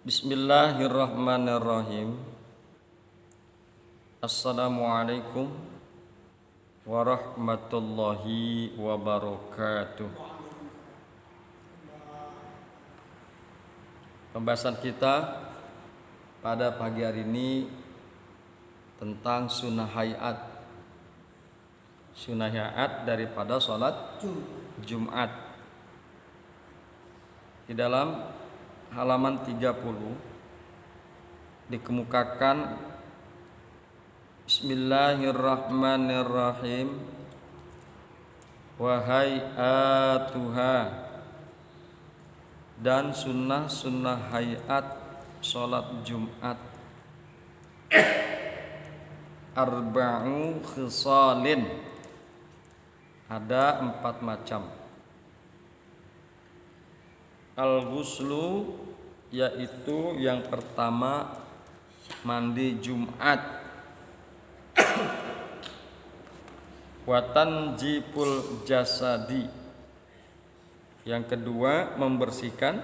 Bismillahirrahmanirrahim. Assalamualaikum warahmatullahi wabarakatuh. Pembahasan kita pada pagi hari ini tentang sunnah hayat. Sunnah hayat daripada sholat Jumat. Di dalam halaman 30 dikemukakan Bismillahirrahmanirrahim wa hayatuha, dan sunnah hayat sholat Jumat arba'u khisalin, ada 4 macam. Al-ghuslu, yaitu yang pertama mandi Jumat. Wa tanjipul jasadi, yang kedua membersihkan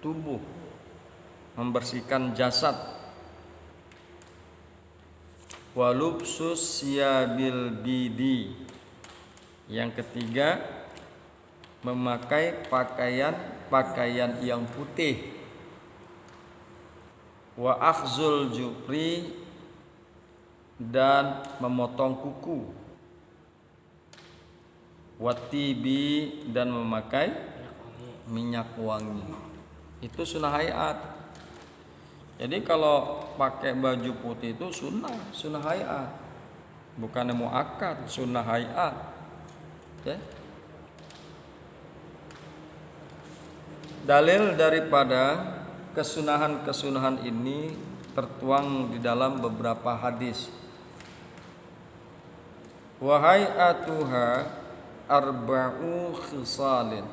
tubuh, membersihkan jasad. Wa lubsus siyabil bidi, yang ketiga memakai pakaian yang putih. Wa akhzul jufri, dan memotong kuku. Wa tibi, dan memakai minyak wangi. Itu sunnah hayat. Jadi kalau pakai baju putih itu sunnah hayat, bukan muakkad, sunnah hayat. Ya. Dalil daripada kesunahan ini tertuang di dalam beberapa hadis. Wa hayatuha arba'u khisalin,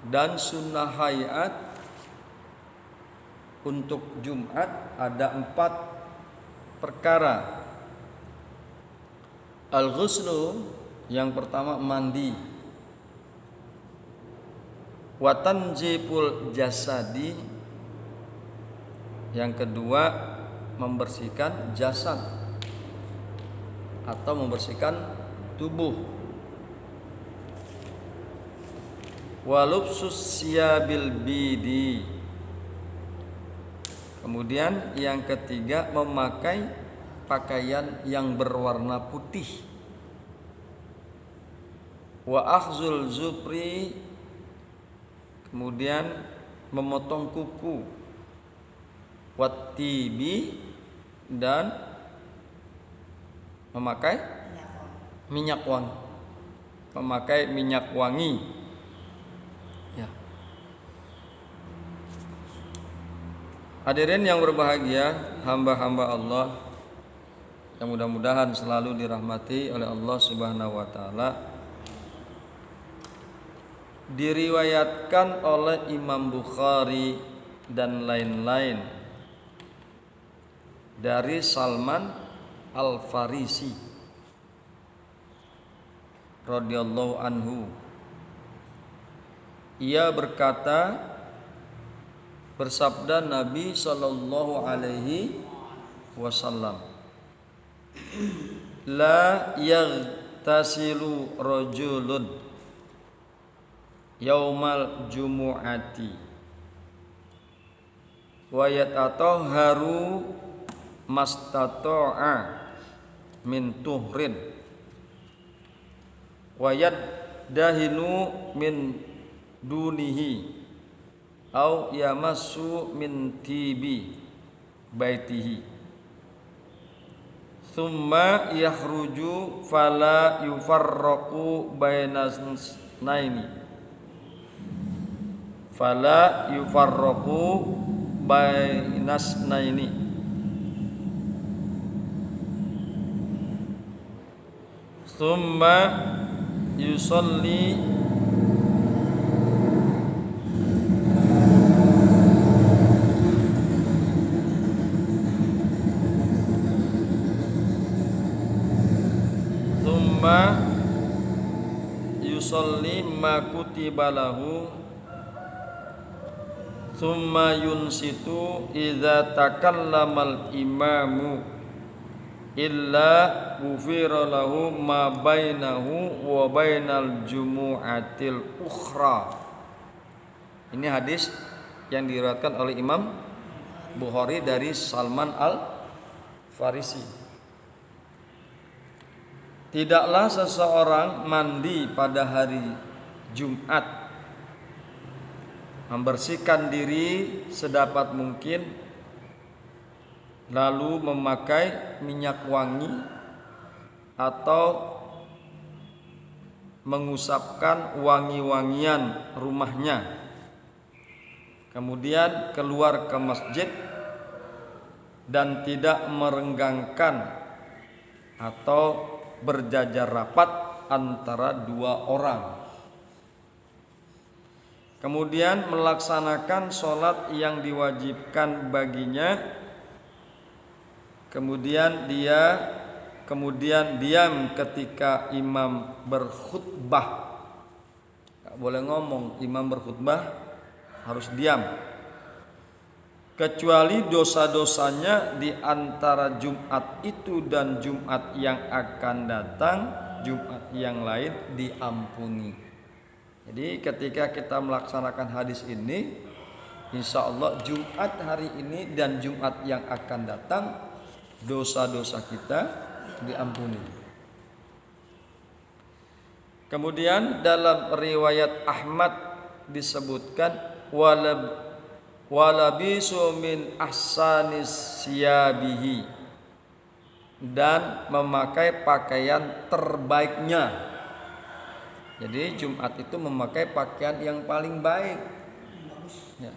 dan sunnah hayat untuk Jumat ada 4 perkara. Al-ghuslu, yang pertama mandi. Wa tanjipul jasadi, yang kedua membersihkan jasad atau membersihkan tubuh. Wa lubsus siyabil bidi, kemudian yang ketiga memakai pakaian yang berwarna putih. Wa akhzul zufri, kemudian memotong kuku. Wat tibi, dan memakai minyak wangi. Memakai minyak wangi. Ya. Hadirin yang berbahagia, hamba-hamba Allah yang mudah-mudahan selalu dirahmati oleh Allah Subhanahu wa taala. Diriwayatkan oleh Imam Bukhari dan lain-lain dari Salman Al-Farisi radhiyallahu anhu. Ia berkata, bersabda Nabi sallallahu alaihi wasallam, la yaghtasilu rajulun yaumal jumu'ati wa yatatahharu mastata'a min tuhrin wa yaddahinu min dunihi au yamassu min tibi baitihi thumma yakhruju fala yufarraqu bainas naini fala yufarraqu bainas naini thumma yusalli thumma yusalli ma kutiba lahu thumma yunsitu idza takallamal imamu illa ghufira lahu ma bainahu wa bainal jumu'atil ukhra. Ini hadis yang diriwayatkan oleh Imam Bukhari dari Salman Al-Farisi. Tidaklah seseorang mandi pada hari Jumat, membersihkan diri sedapat mungkin, lalu memakai minyak wangi atau mengusapkan wangi-wangian rumahnya, kemudian keluar ke masjid dan tidak merenggangkan atau berjajar rapat antara dua orang. Kemudian melaksanakan sholat yang diwajibkan baginya. Kemudian diam ketika imam berkhutbah. Gak boleh ngomong, imam berkhutbah harus diam. Kecuali dosa-dosanya di antara Jumat itu dan Jumat yang akan datang, Jumat yang lain diampuni. Jadi ketika kita melaksanakan hadis ini, insya Allah Jumat hari ini dan Jumat yang akan datang, dosa-dosa kita diampuni. Kemudian dalam riwayat Ahmad disebutkan walabisu min ahsanis siyabihi, dan memakai pakaian terbaiknya. Jadi Jumat itu memakai pakaian yang paling baik ya.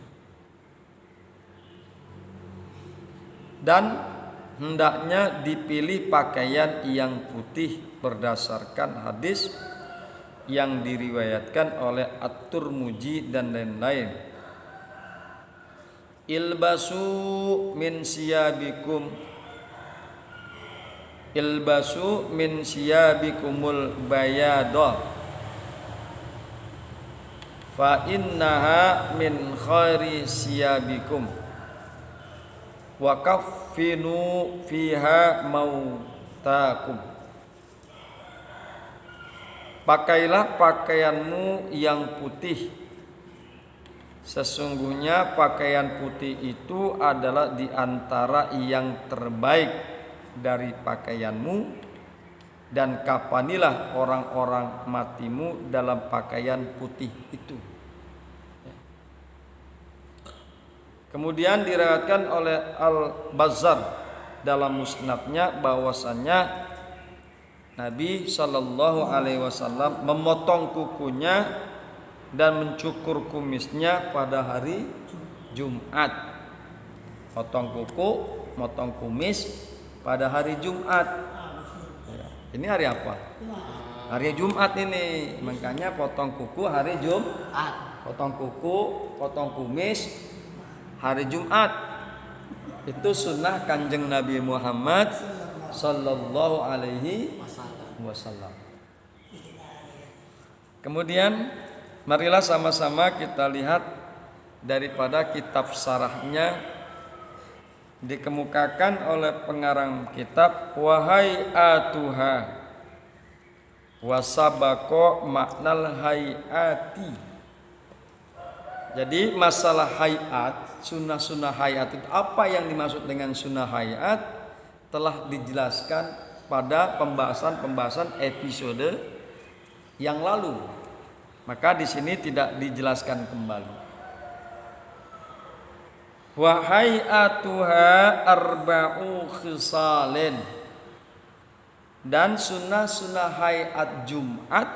Dan hendaknya dipilih pakaian yang putih berdasarkan hadis yang diriwayatkan oleh At-Tirmidzi dan lain-lain. Ilbasu min siyabikumul bayadah fa innaha min khairi siyabikum wa kaffinu fiha mautakum. Pakailah pakaianmu yang putih. Sesungguhnya pakaian putih itu adalah di antara yang terbaik dari pakaianmu, dan kapanilah orang-orang matimu dalam pakaian putih itu. Kemudian diriwayatkan oleh Al-Bazzar dalam musnadnya bahwasannya Nabi Shallallahu Alaihi Wasallam memotong kukunya dan mencukur kumisnya pada hari Jumat. Potong kuku, motong kumis pada hari Jumat. Ini hari apa? Hari Jumat ini. Makanya potong kuku hari Jumat. Potong kuku, potong kumis hari Jumat. Itu sunnah Kanjeng Nabi Muhammad Sallallahu Alaihi Wasallam. Kemudian marilah sama-sama kita lihat daripada kitab syarahnya. Dikemukakan oleh pengarang kitab, wahai atuha wasabako maknal hayati. Jadi masalah hayat, sunnah-sunnah hayat itu, apa yang dimaksud dengan sunnah hayat telah dijelaskan pada pembahasan episode yang lalu. Maka di sini tidak dijelaskan kembali. Wa hayatuha arba'u khisalin, dan sunnah-sunnah hayat Jumat,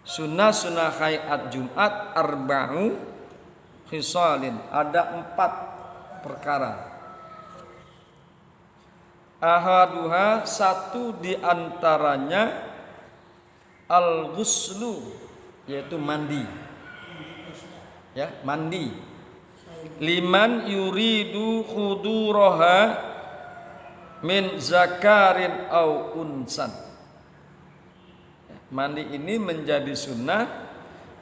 sunnah-sunnah hayat Jumat arba'u khisalin, ada 4 perkara. Ahaduha, satu di antaranya al-ghuslu, yaitu mandi. Ya, mandi. Liman yuridu khuduraha min zakarin au unsan. Mandi ini menjadi sunnah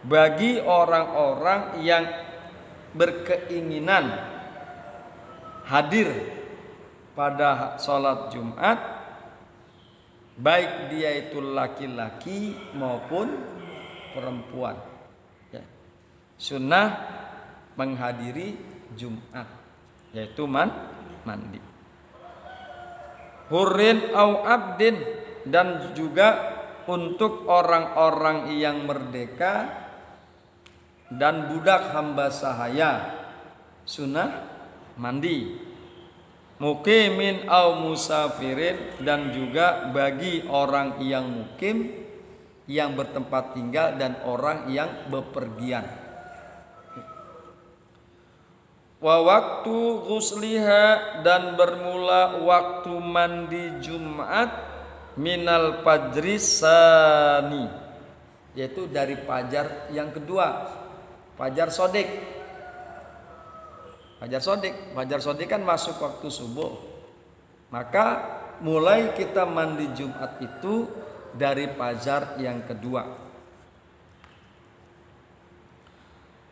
bagi orang-orang yang berkeinginan hadir pada sholat Jumat, baik dia itu laki-laki maupun perempuan. Ya. Sunnah menghadiri Jumat, yaitu mandi. Hurrin au abdin, dan juga untuk orang-orang yang merdeka dan budak hamba sahaya, sunnah mandi. Muqimin au musafirin, dan juga bagi orang yang mukim, yang bertempat tinggal, dan orang yang bepergian. Wa waktu ghusliha, dan bermula waktu mandi Jumat minal fajri sani, yaitu dari fajar yang kedua, fajar sodik. Fajar sodik kan masuk waktu subuh. Maka mulai kita mandi Jumat itu dari fajar yang kedua.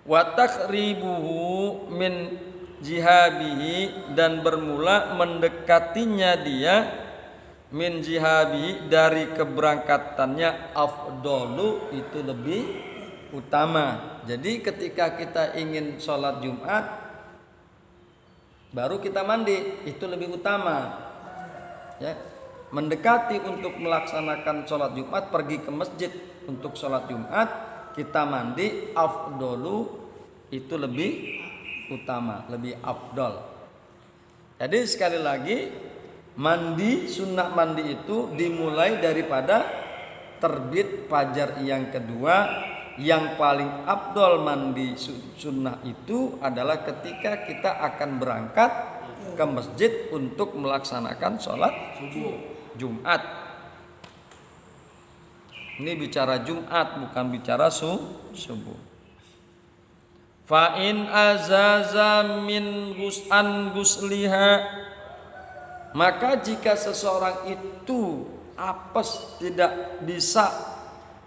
Wa takhribuhu min jihabihi, dan bermula mendekatinya dia min jihabihi dari keberangkatannya, afdolu, itu lebih utama. Jadi ketika kita ingin sholat Jumat baru kita mandi, itu lebih utama. Ya, mendekati untuk melaksanakan sholat Jumat, pergi ke masjid untuk sholat Jumat, kita mandi, afdolu, itu lebih utama, lebih afdol. Jadi sekali lagi, mandi, sunnah mandi itu dimulai daripada terbit fajar yang kedua. Yang paling afdol mandi sunnah itu adalah ketika kita akan berangkat ke masjid untuk melaksanakan sholat Jumat. Ini bicara Jumat, bukan bicara subuh. Fa in azaza min an gusliha, maka jika seseorang itu apes, tidak bisa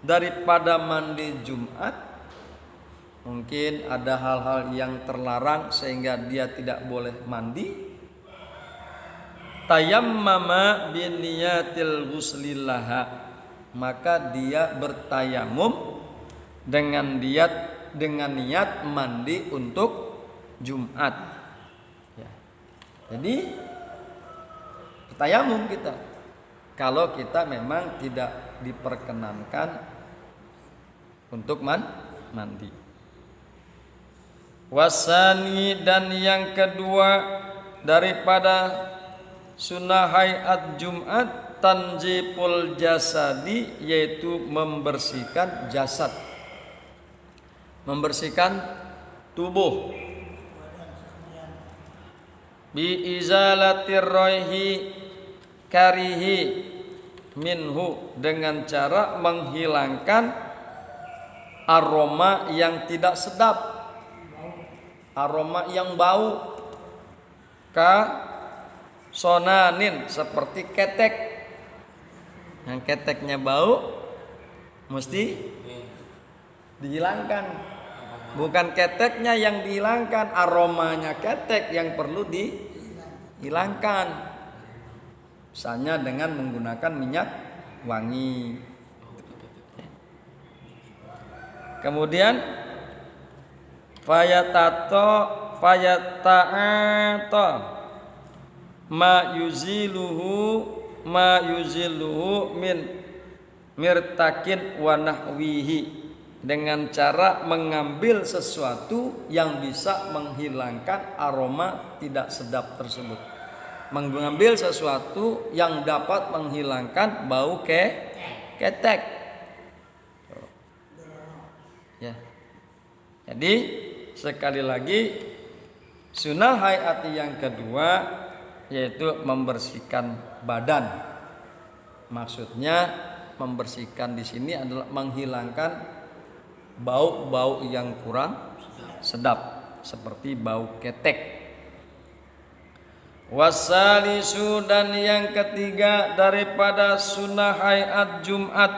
daripada mandi Jumat, mungkin ada hal-hal yang terlarang sehingga dia tidak boleh mandi, tayammama biniyatil ghuslillaha, maka dia bertayamum dengan niat mandi untuk Jumat. Ya. Jadi bertayamum kita kalau kita memang tidak diperkenankan untuk mandi. Wasani, dan yang kedua daripada sunnah hayat Jumat, tanjipul jasadi, yaitu membersihkan jasad, membersihkan tubuh. Bi izalatir roihi karihi minhu, dengan cara menghilangkan aroma yang tidak sedap, aroma yang bau, ka sonanin, seperti ketek. Yang keteknya bau mesti dihilangkan. Bukan keteknya yang dihilangkan, aromanya ketek yang perlu dihilangkan. Misalnya dengan menggunakan minyak wangi. Kemudian fayata'ato ma yuziluhu min mirtakin wa nahwihi, dengan cara mengambil sesuatu yang bisa menghilangkan aroma tidak sedap tersebut, mengambil sesuatu yang dapat menghilangkan bau ketek. Ya. Jadi sekali lagi, sunnah hayat yang kedua yaitu membersihkan badan. Maksudnya membersihkan di sini adalah menghilangkan bau-bau yang kurang sedap seperti bau ketek. Wasalisu, dan yang ketiga daripada sunnah hayat Jumat,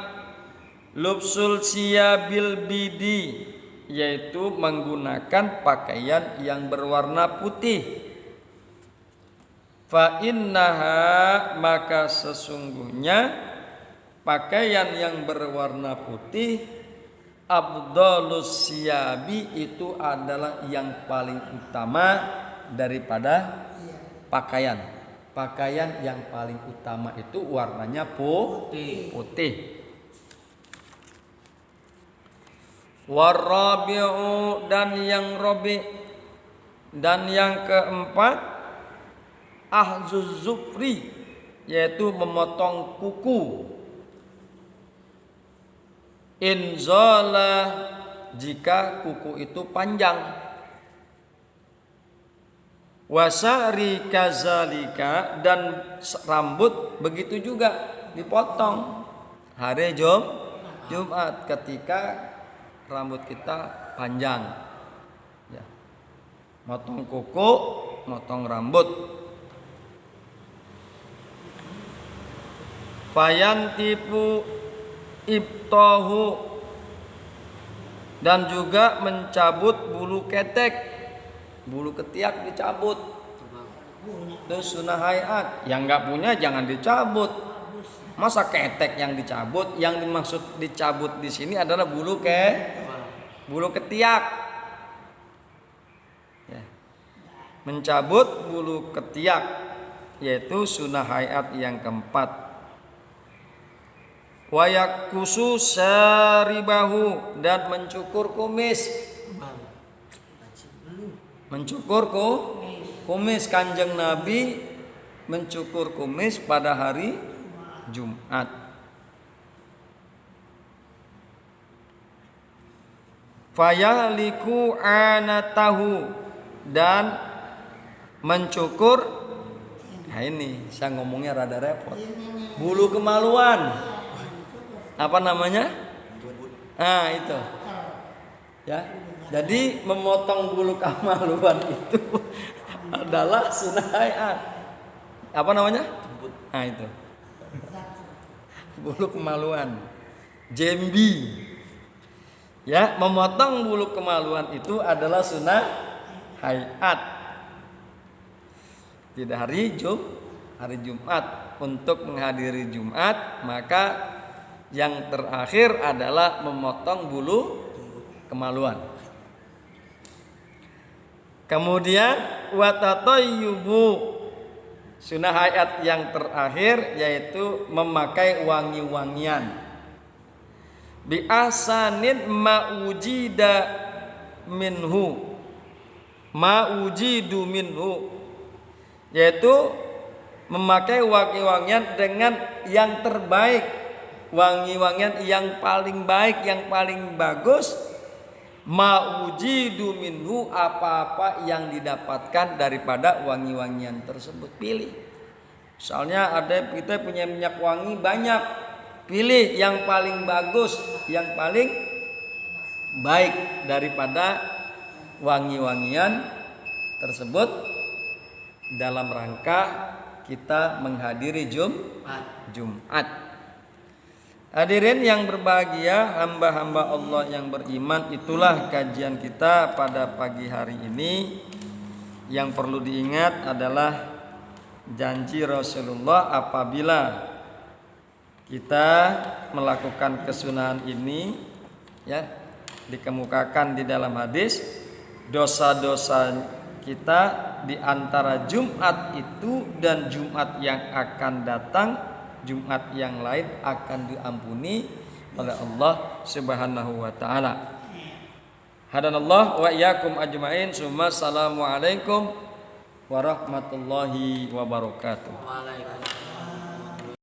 Lubsul siyabil bidi, yaitu menggunakan pakaian yang berwarna putih. Fa innaha, maka sesungguhnya pakaian yang berwarna putih, afdhalus siyabi, itu adalah yang paling utama daripada pakaian. Pakaian yang paling utama itu warnanya putih. Warabi'u, dan yang rabi', dan yang keempat ahzuz zufri, yaitu memotong kuku. Inzala, jika kuku itu panjang. Wasari kazalika, dan rambut begitu juga dipotong hari Jumat ketika rambut kita panjang, ya. Motong kuku, motong rambut. Fayantipu ibtahu, dan juga mencabut bulu ketek, bulu ketiak dicabut. Itu sunnah hayat. Yang nggak punya jangan dicabut. Masa ketek yang dicabut? Yang dimaksud dicabut di sini adalah bulu ketiak. Ya. Mencabut bulu ketiak, yaitu sunnah hayat yang keempat. Wayakusu syaribahu, dan mencukur kumis. Mencukur kumis. Kanjeng Nabi mencukur kumis pada hari Jumat. Fayahliku anatahu, dan mencukur, nah ini saya ngomongnya rada repot, bulu kemaluan. Apa namanya? Ah, itu. Ya. Jadi memotong bulu kemaluan itu adalah sunnah hayat. Apa namanya? Ah, itu. Bulu kemaluan, jembi, ya, memotong bulu kemaluan itu adalah sunnah hayat. Tidak hari Jumat. Untuk menghadiri Jumat, maka yang terakhir adalah memotong bulu kemaluan. Kemudian watatayyubu, sunnah hayat yang terakhir yaitu memakai wangi-wangian. Bi ahsanin ma'ujidu minhu, yaitu memakai wangi-wangian dengan yang terbaik, wangi-wangian yang paling baik, yang paling bagus. Ma'ujidu minhu, apa-apa yang didapatkan daripada wangi-wangian tersebut, pilih. Misalnya ada kita punya minyak wangi banyak, pilih yang paling bagus, yang paling baik daripada wangi-wangian tersebut dalam rangka kita menghadiri Jumat. Hadirin yang berbahagia, hamba-hamba Allah yang beriman, itulah kajian kita pada pagi hari ini. Yang perlu diingat adalah janji Rasulullah apabila kita melakukan kesunahan ini, ya, dikemukakan di dalam hadis, dosa-dosa kita di antara Jumat itu dan Jumat yang akan datang, Jumat yang lain akan diampuni oleh Allah Subhanahu wa taala. Hadanallah wa iyyakum ajmain. Assalamualaikum warahmatullahi wabarakatuh.